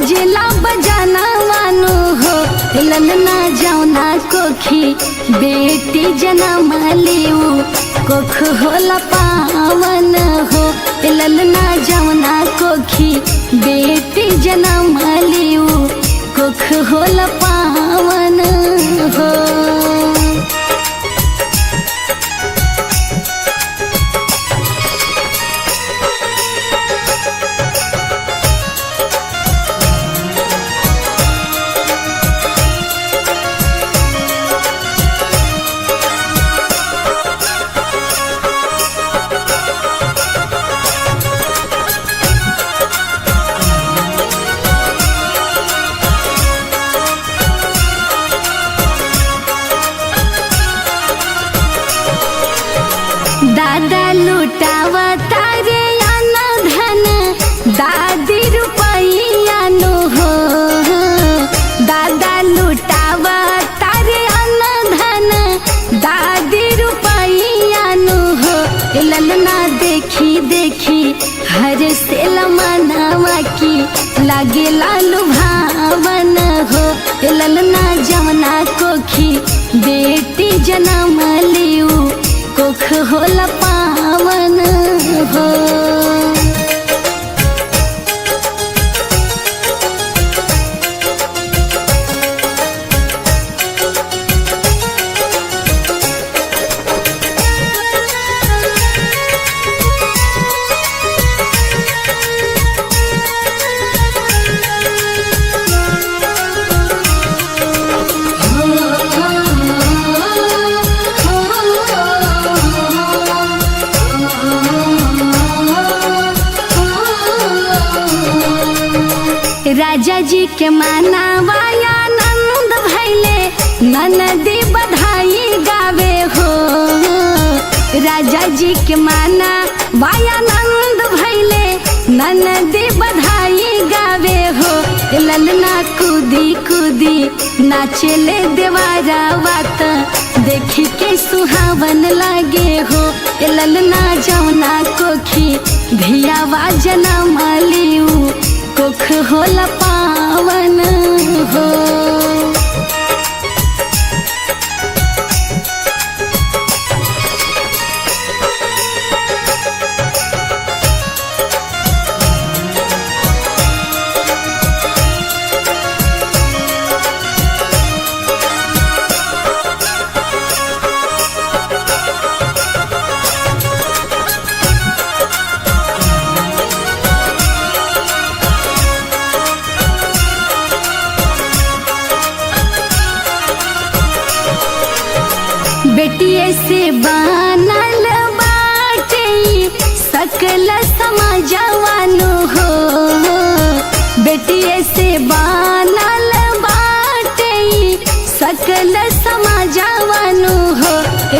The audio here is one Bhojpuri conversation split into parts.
बाजेला बजाना वानो हो ललना जौना कोखी बेटी जनम लियू कोख होला पावन हो ललना जौना कोखी बेटी जनम लियू कोख होला पावन हो। दादा लुटावा तारे आना धन दादी रुपैया नो हो दादा लुटावा तारे आना धन दादी रुपैया नो हो ललना देखी देखी हर से लमनावा की लागे लालू भावन हो ललना जमना कोखी बेटी जनम लियू कोख होला पावन हो। राजा जी के मानावाया नंद भैले ननदी बधाई गावे हो राजा जी के माना वाया नंद भैले ननदी बधाई गावे हो ललना कूदी कूदी नाचले देवारा बात देखी के सुहावन लागे हो ललना जौना कोखी धियावा जनम लियू कोख होला पावन हो। बेटिए से बनल बाटे सकल समाजवानो हो बेटिए से बनल बाटे सकल समाजवानो हो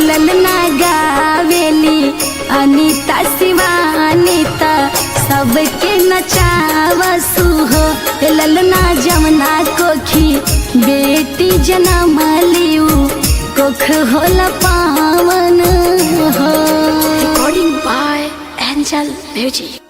ललना गावेली अनीता शिवानीता सबके नचावसु हो ललना जमना कोखी बेटी जनम लियू कोख होला पावन हो। Recording by Angel Music.